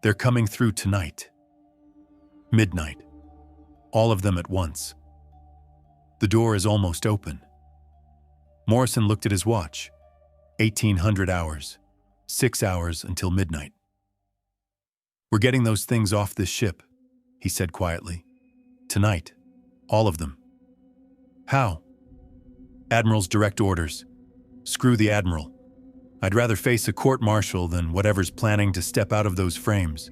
"They're coming through tonight. Midnight. All of them at once. The door is almost open." Morrison looked at his watch. 1800 hours. 6 hours until midnight. "We're getting those things off this ship," he said quietly. "Tonight. All of them." "How?" "Admiral's direct orders. Screw the Admiral. I'd rather face a court-martial than whatever's planning to step out of those frames."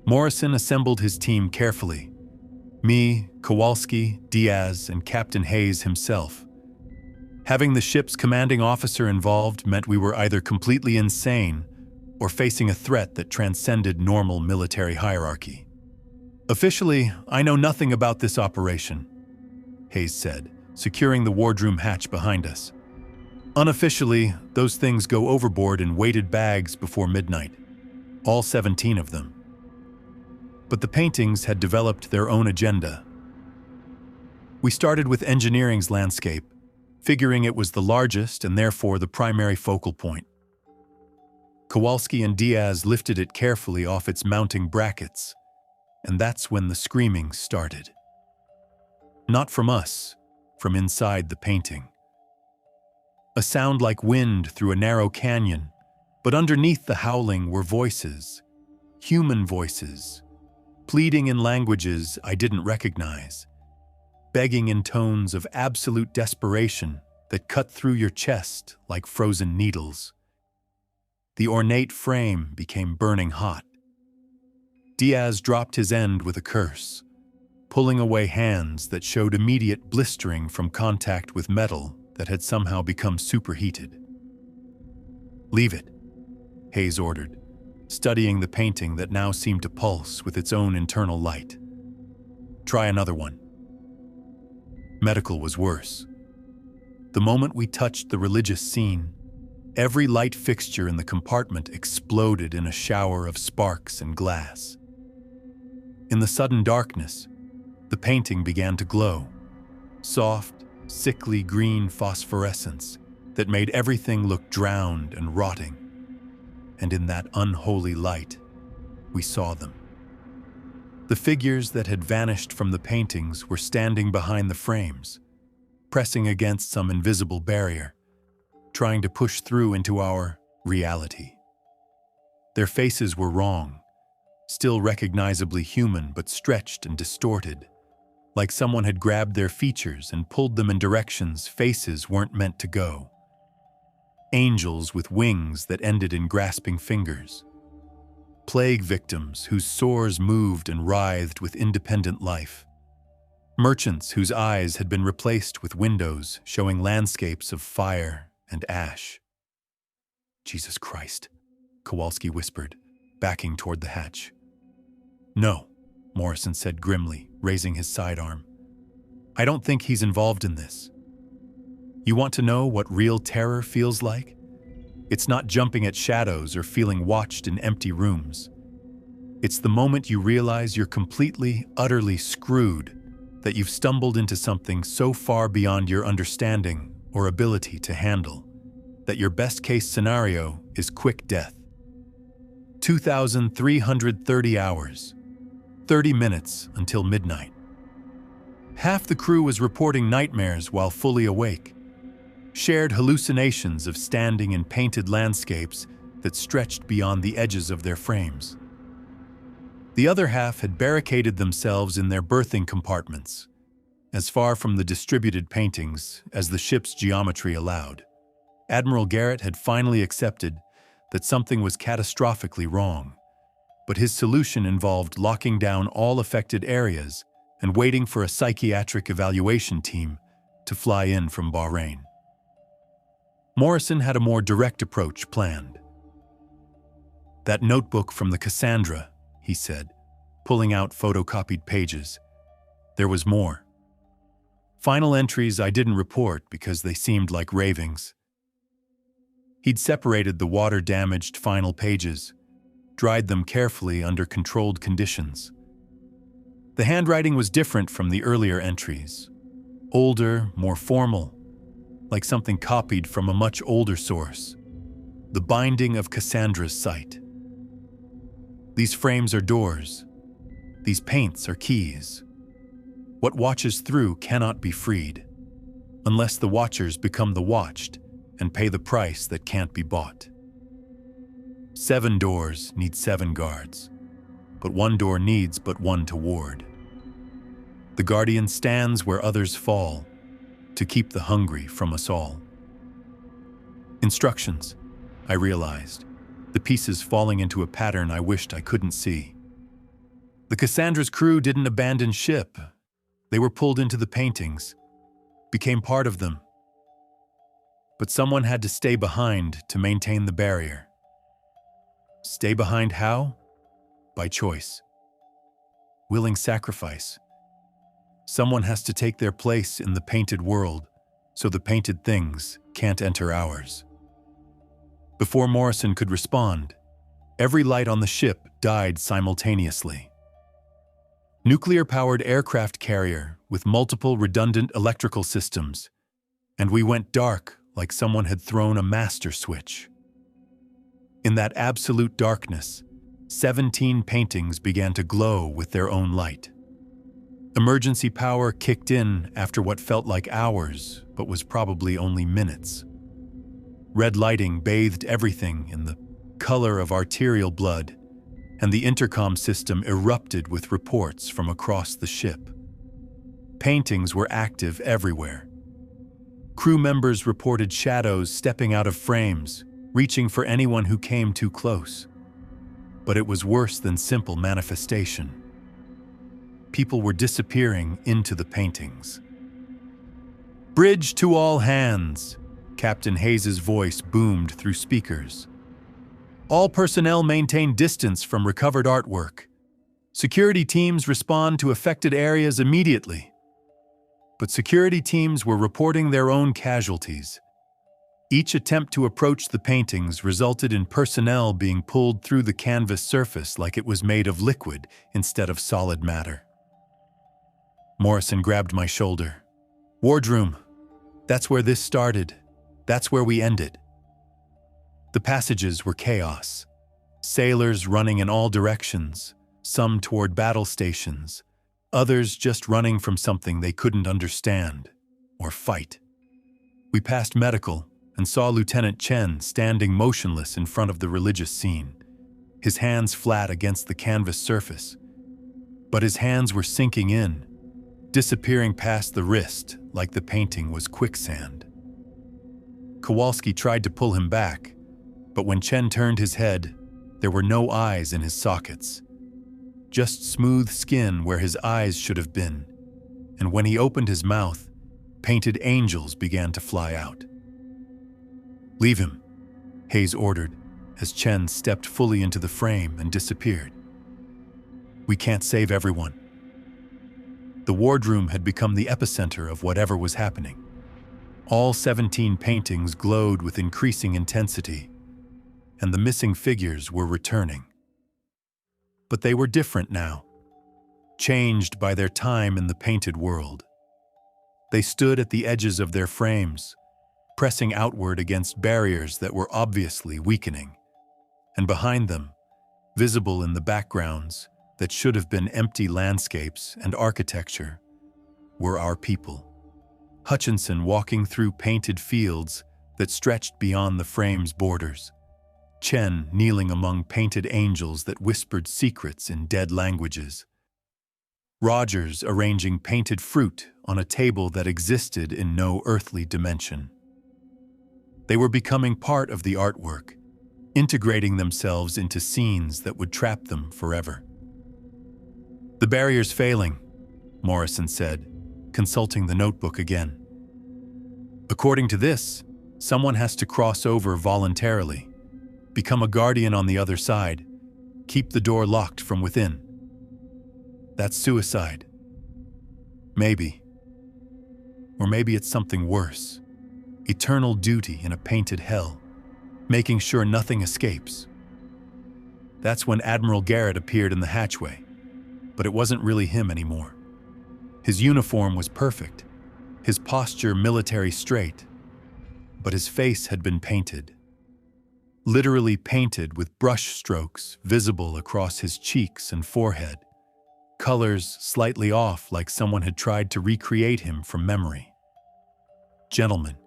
Morrison assembled his team carefully. Me, Kowalski, Diaz, and Captain Hayes himself. Having the ship's commanding officer involved meant we were either completely insane or facing a threat that transcended normal military hierarchy. "Officially, I know nothing about this operation," Hayes said, securing the wardroom hatch behind us. "Unofficially, those things go overboard in weighted bags before midnight. All 17 of them. But the paintings had developed their own agenda. We started with engineering's landscape, figuring it was the largest and therefore the primary focal point. Kowalski and Diaz lifted it carefully off its mounting brackets, and that's when the screaming started. Not from us, from inside the painting. A sound like wind through a narrow canyon, but underneath the howling were voices, human voices, pleading in languages I didn't recognize, begging in tones of absolute desperation that cut through your chest like frozen needles. The ornate frame became burning hot. Diaz dropped his end with a curse, pulling away hands that showed immediate blistering from contact with metal that had somehow become superheated. "Leave it," Hayes ordered, studying the painting that now seemed to pulse with its own internal light. "Try another one." Medical was worse. The moment we touched the religious scene, every light fixture in the compartment exploded in a shower of sparks and glass. In the sudden darkness, the painting began to glow, soft, sickly green phosphorescence that made everything look drowned and rotting. And in that unholy light, we saw them. The figures that had vanished from the paintings were standing behind the frames, pressing against some invisible barrier, trying to push through into our reality. Their faces were wrong, still recognizably human but stretched and distorted, like someone had grabbed their features and pulled them in directions faces weren't meant to go. Angels with wings that ended in grasping fingers. Plague victims whose sores moved and writhed with independent life. Merchants whose eyes had been replaced with windows showing landscapes of fire and ash. "Jesus Christ," Kowalski whispered, backing toward the hatch. "No," Morrison said grimly, raising his sidearm. "I don't think he's involved in this. You want to know what real terror feels like? It's not jumping at shadows or feeling watched in empty rooms. It's the moment you realize you're completely, utterly screwed, that you've stumbled into something so far beyond your understanding or ability to handle, that your best-case scenario is quick death. 2,330 hours, 30 minutes until midnight. Half the crew was reporting nightmares while fully awake. Shared hallucinations of standing in painted landscapes that stretched beyond the edges of their frames. The other half had barricaded themselves in their berthing compartments, as far from the distributed paintings as the ship's geometry allowed. Admiral Garrett had finally accepted that something was catastrophically wrong, but his solution involved locking down all affected areas and waiting for a psychiatric evaluation team to fly in from Bahrain. Morrison had a more direct approach planned. "That notebook from the Cassandra," he said, pulling out photocopied pages. "There was more. Final entries I didn't report because they seemed like ravings." He'd separated the water-damaged final pages, dried them carefully under controlled conditions. The handwriting was different from the earlier entries. Older, more formal, like something copied from a much older source. The binding of Cassandra's sight. "These frames are doors. These paints are keys. What watches through cannot be freed, unless the watchers become the watched and pay the price that can't be bought. 7 doors need 7 guards, but one door needs but one to ward. The guardian stands where others fall, to keep the hungry from us all." Instructions, I realized, the pieces falling into a pattern I wished I couldn't see. The Cassandra's crew didn't abandon ship. They were pulled into the paintings, became part of them. But someone had to stay behind to maintain the barrier. Stay behind how? By choice. Willing sacrifice. Someone has to take their place in the painted world, so the painted things can't enter ours. Before Morrison could respond, every light on the ship died simultaneously. Nuclear-powered aircraft carrier with multiple redundant electrical systems, and we went dark like someone had thrown a master switch. In that absolute darkness, 17 paintings began to glow with their own light. Emergency power kicked in after what felt like hours, but was probably only minutes. Red lighting bathed everything in the color of arterial blood, and the intercom system erupted with reports from across the ship. Paintings were active everywhere. Crew members reported shadows stepping out of frames, reaching for anyone who came too close. But it was worse than simple manifestation. People were disappearing into the paintings. "Bridge to all hands," Captain Hayes's voice boomed through speakers. "All personnel maintain distance from recovered artwork. Security teams respond to affected areas immediately." But security teams were reporting their own casualties. Each attempt to approach the paintings resulted in personnel being pulled through the canvas surface like it was made of liquid instead of solid matter. Morrison grabbed my shoulder. "Wardroom. That's where this started. That's where we end it." The passages were chaos. Sailors running in all directions, some toward battle stations, others just running from something they couldn't understand or fight. We passed medical and saw Lieutenant Chen standing motionless in front of the religious scene, his hands flat against the canvas surface. But his hands were sinking in, disappearing past the wrist like the painting was quicksand. Kowalski tried to pull him back, but when Chen turned his head, there were no eyes in his sockets. Just smooth skin where his eyes should have been, and when he opened his mouth, painted angels began to fly out. "Leave him," Hayes ordered, as Chen stepped fully into the frame and disappeared. "We can't save everyone." The wardroom had become the epicenter of whatever was happening. All 17 paintings glowed with increasing intensity, and the missing figures were returning. But they were different now, changed by their time in the painted world. They stood at the edges of their frames, pressing outward against barriers that were obviously weakening, and behind them, visible in the backgrounds that should have been empty landscapes and architecture, were our people. Hutchinson walking through painted fields that stretched beyond the frame's borders. Chen kneeling among painted angels that whispered secrets in dead languages. Rogers arranging painted fruit on a table that existed in no earthly dimension. They were becoming part of the artwork, integrating themselves into scenes that would trap them forever. "The barrier's failing," Morrison said, consulting the notebook again. "According to this, someone has to cross over voluntarily, become a guardian on the other side, keep the door locked from within. That's suicide. Maybe. Or maybe it's something worse. Eternal duty in a painted hell, making sure nothing escapes." That's when Admiral Garrett appeared in the hatchway, but it wasn't really him anymore. His uniform was perfect, his posture military straight, but his face had been painted. Literally painted with brush strokes visible across his cheeks and forehead, colors slightly off like someone had tried to recreate him from memory. "Gentlemen,"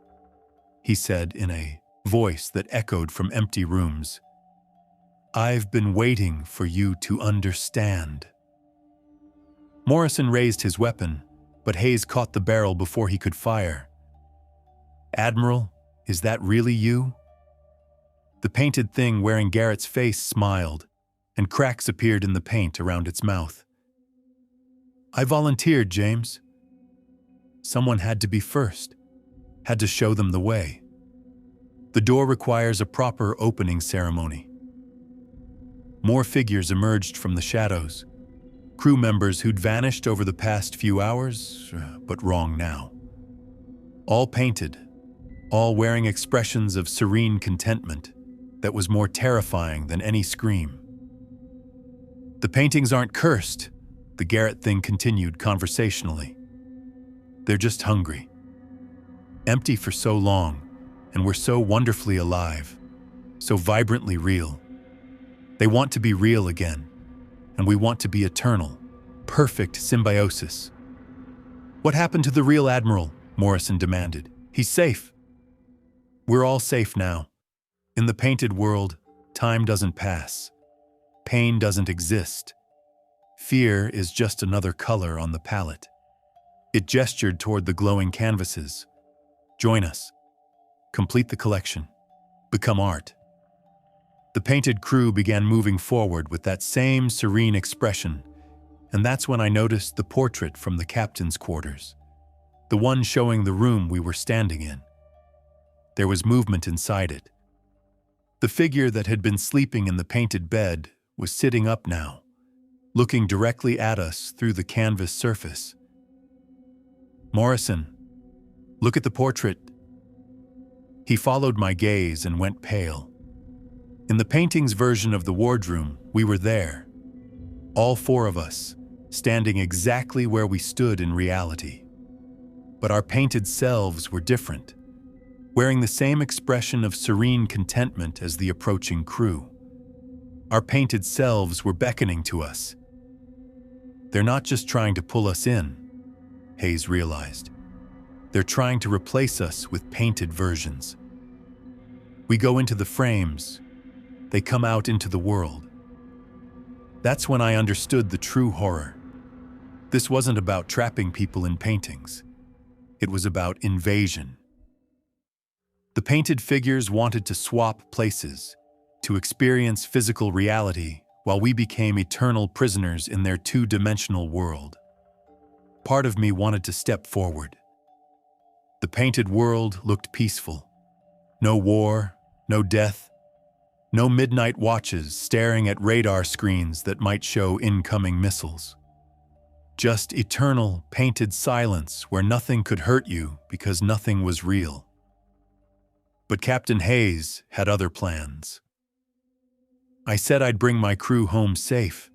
he said in a voice that echoed from empty rooms, "I've been waiting for you to understand." Morrison raised his weapon, but Hayes caught the barrel before he could fire. "Admiral, is that really you?" The painted thing wearing Garrett's face smiled, and cracks appeared in the paint around its mouth. "I volunteered, James. Someone had to be first, had to show them the way. The door requires a proper opening ceremony." More figures emerged from the shadows, crew members who'd vanished over the past few hours, but wrong now. All painted, all wearing expressions of serene contentment that was more terrifying than any scream. "The paintings aren't cursed," the Garrett thing continued conversationally. "They're just hungry. Empty for so long, and we're so wonderfully alive, so vibrantly real. They want to be real again, and we want to be eternal, perfect symbiosis." "What happened to the real Admiral?" Morrison demanded. "He's safe." "We're all safe now. In the painted world, time doesn't pass. Pain doesn't exist. Fear is just another color on the palette." It gestured toward the glowing canvases. "Join us. Complete the collection. Become art." The painted crew began moving forward with that same serene expression, and that's when I noticed the portrait from the captain's quarters, the one showing the room we were standing in. There was movement inside it. The figure that had been sleeping in the painted bed was sitting up now, looking directly at us through the canvas surface. "Morrison, look at the portrait." He followed my gaze and went pale. In the painting's version of the wardroom, we were there, all four of us, standing exactly where we stood in reality. But our painted selves were different, wearing the same expression of serene contentment as the approaching crew. Our painted selves were beckoning to us. They're not just trying to pull us in, Hayes realized. They're trying to replace us with painted versions. We go into the frames, they come out into the world. That's when I understood the true horror. This wasn't about trapping people in paintings. It was about invasion. The painted figures wanted to swap places, to experience physical reality while we became eternal prisoners in their two-dimensional world. Part of me wanted to step forward. The painted world looked peaceful. No war, no death, no midnight watches staring at radar screens that might show incoming missiles. Just eternal, painted silence where nothing could hurt you because nothing was real. But Captain Hayes had other plans. "I said I'd bring my crew home safe,"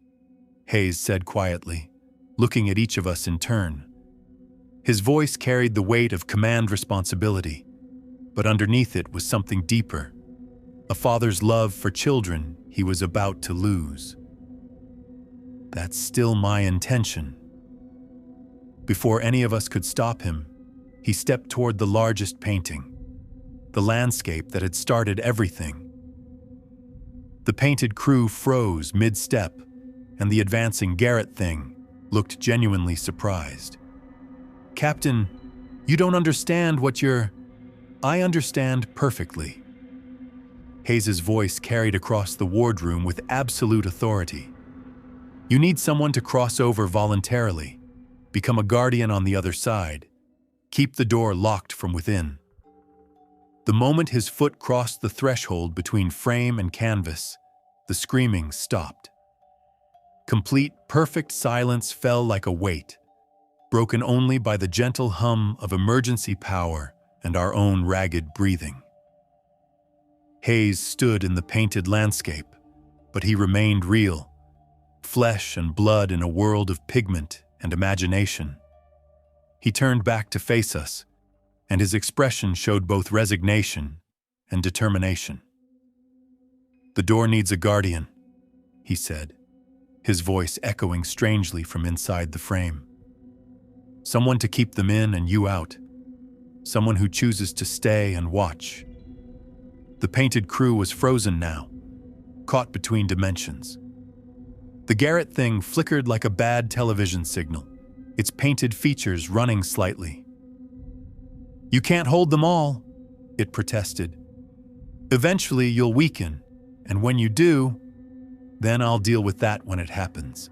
Hayes said quietly, looking at each of us in turn. His voice carried the weight of command responsibility, but underneath it was something deeper, a father's love for children he was about to lose. "That's still my intention." Before any of us could stop him, he stepped toward the largest painting, the landscape that had started everything. The painted crew froze mid-step, and the advancing Garrett thing looked genuinely surprised. "Captain, you don't understand what you're—" "I understand perfectly." Hayes's voice carried across the wardroom with absolute authority. "You need someone to cross over voluntarily, become a guardian on the other side, keep the door locked from within." The moment his foot crossed the threshold between frame and canvas, the screaming stopped. Complete, perfect silence fell like a weight, broken only by the gentle hum of emergency power and our own ragged breathing. Hayes stood in the painted landscape, but he remained real, flesh and blood in a world of pigment and imagination. He turned back to face us, and his expression showed both resignation and determination. "The door needs a guardian," he said, his voice echoing strangely from inside the frame. "Someone to keep them in and you out. Someone who chooses to stay and watch." The painted crew was frozen now, caught between dimensions. The Garrett thing flickered like a bad television signal, its painted features running slightly. "You can't hold them all," it protested. "Eventually you'll weaken, and when you do, then I'll deal with that when it happens,"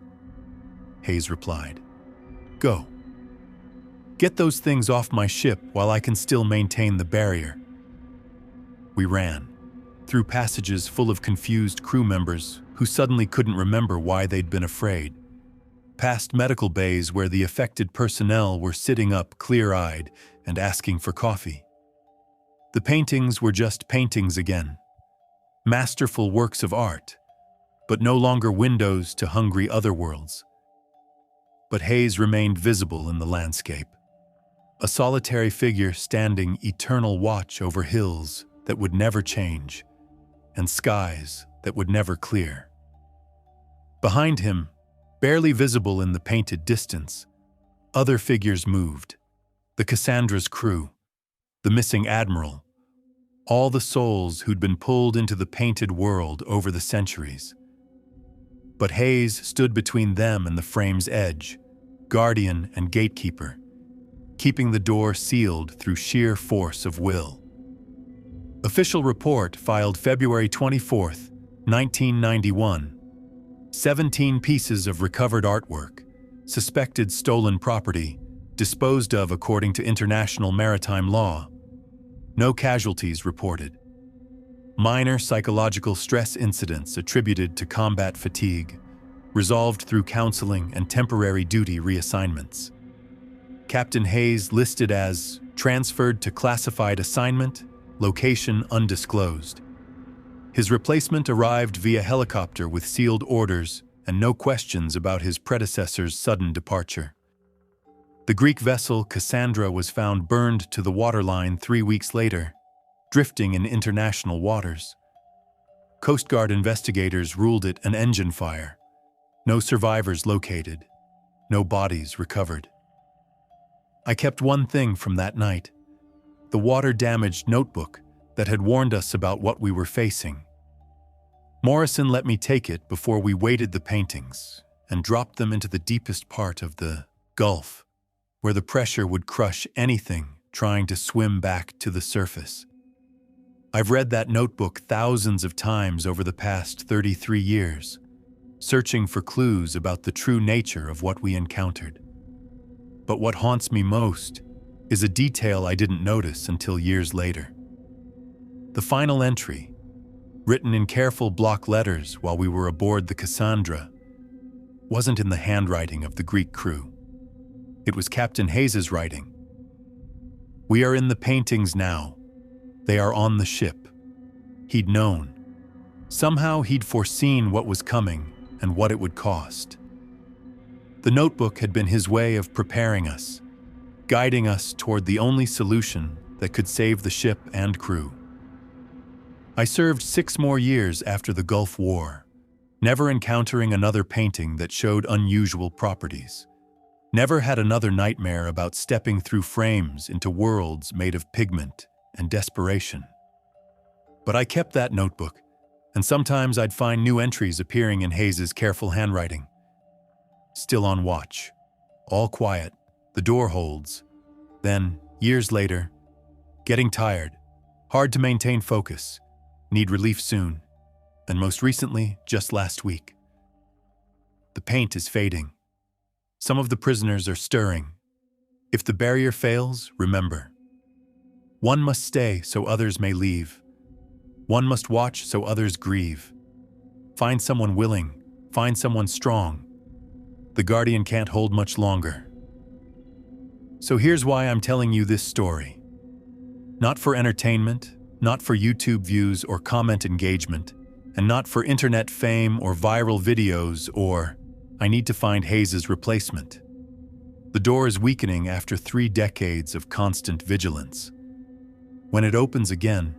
Hayes replied. "Go. Get those things off my ship while I can still maintain the barrier." We ran, through passages full of confused crew members who suddenly couldn't remember why they'd been afraid, past medical bays where the affected personnel were sitting up clear-eyed and asking for coffee. The paintings were just paintings again, masterful works of art, but no longer windows to hungry otherworlds. But Hayes remained visible in the landscape, a solitary figure standing eternal watch over hills that would never change, and skies that would never clear. Behind him, barely visible in the painted distance, other figures moved. The Cassandra's crew, the missing admiral, all the souls who'd been pulled into the painted world over the centuries. But Hayes stood between them and the frame's edge, guardian and gatekeeper, keeping the door sealed through sheer force of will. Official report filed February 24th, 1991. 17 pieces of recovered artwork, suspected stolen property, disposed of according to international maritime law. No casualties reported. Minor psychological stress incidents attributed to combat fatigue, resolved through counseling and temporary duty reassignments. Captain Hayes listed as transferred to classified assignment, location undisclosed. His replacement arrived via helicopter with sealed orders and no questions about his predecessor's sudden departure. The Greek vessel Cassandra was found burned to the waterline 3 weeks later, drifting in international waters. Coast Guard investigators ruled it an engine fire. No survivors located, no bodies recovered. I kept one thing from that night, the water-damaged notebook that had warned us about what we were facing. Morrison let me take it before we weighted the paintings and dropped them into the deepest part of the Gulf, where the pressure would crush anything trying to swim back to the surface. I've read that notebook thousands of times over the past 33 years, searching for clues about the true nature of what we encountered. But what haunts me most is a detail I didn't notice until years later. The final entry, written in careful block letters while we were aboard the Cassandra, wasn't in the handwriting of the Greek crew. It was Captain Hayes's writing. "We are in the paintings now. They are on the ship." He'd known. Somehow he'd foreseen what was coming and what it would cost. The notebook had been his way of preparing us, guiding us toward the only solution that could save the ship and crew. I served 6 more years after the Gulf War, never encountering another painting that showed unusual properties. Never had another nightmare about stepping through frames into worlds made of pigment and desperation. But I kept that notebook, and sometimes I'd find new entries appearing in Hayes's careful handwriting. Still on watch, all quiet, the door holds. Then, years later, getting tired, hard to maintain focus, need relief soon, and most recently, just last week. The paint is fading. Some of the prisoners are stirring. If the barrier fails, remember. One must stay so others may leave. One must watch so others grieve. Find someone willing, find someone strong. The Guardian can't hold much longer. So here's why I'm telling you this story. Not for entertainment, not for YouTube views or comment engagement, and not for internet fame or viral videos or, I need to find Hayes's replacement. The door is weakening after 3 decades of constant vigilance. When it opens again,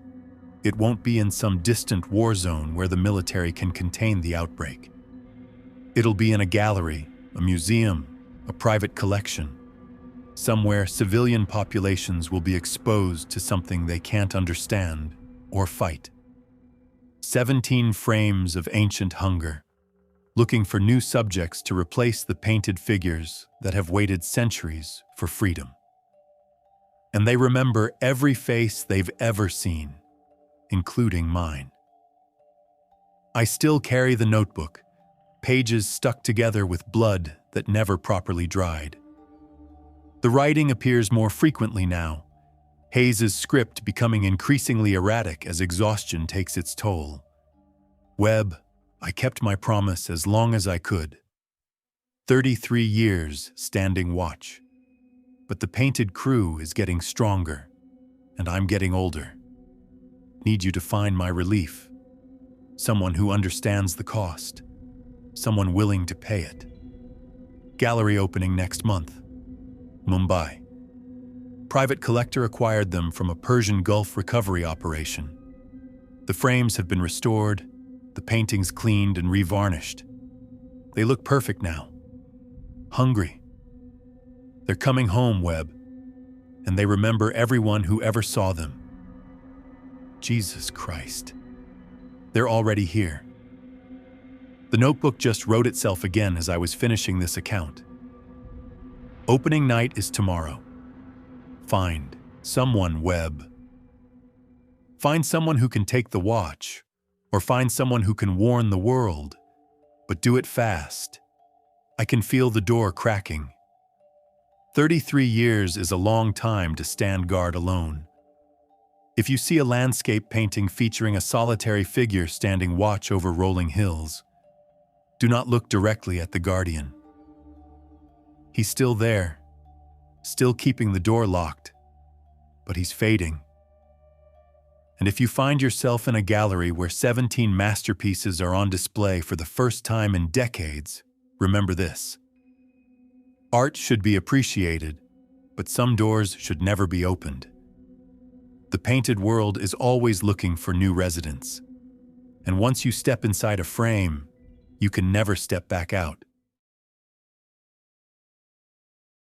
it won't be in some distant war zone where the military can contain the outbreak. It'll be in a gallery, a museum, a private collection, somewhere civilian populations will be exposed to something they can't understand or fight. 17 frames of ancient hunger, looking for new subjects to replace the painted figures that have waited centuries for freedom. And they remember every face they've ever seen, including mine. I still carry the notebook, pages stuck together with blood that never properly dried. The writing appears more frequently now, Hayes's script becoming increasingly erratic as exhaustion takes its toll. Webb, I kept my promise as long as I could. 33 years standing watch. But the painted crew is getting stronger, and I'm getting older. Need you to find my relief. Someone who understands the cost. Someone willing to pay it. Gallery opening next month. Mumbai. Private collector acquired them from a Persian Gulf recovery operation. The frames have been restored, the paintings cleaned and revarnished. They look perfect now. Hungry. They're coming home, Webb, and they remember everyone who ever saw them. Jesus Christ. They're already here. The notebook just wrote itself again as I was finishing this account. Opening night is tomorrow. Find someone, Webb. Find someone who can take the watch, Or find someone who can warn the world, but do it fast. I can feel the door cracking. 33 years is a long time to stand guard alone. If you see a landscape painting featuring a solitary figure standing watch over rolling hills, do not look directly at the guardian. He's still there, still keeping the door locked, but he's fading. And if you find yourself in a gallery where 17 masterpieces are on display for the first time in decades, remember this. Art should be appreciated, but some doors should never be opened. The painted world is always looking for new residents. And once you step inside a frame, you can never step back out.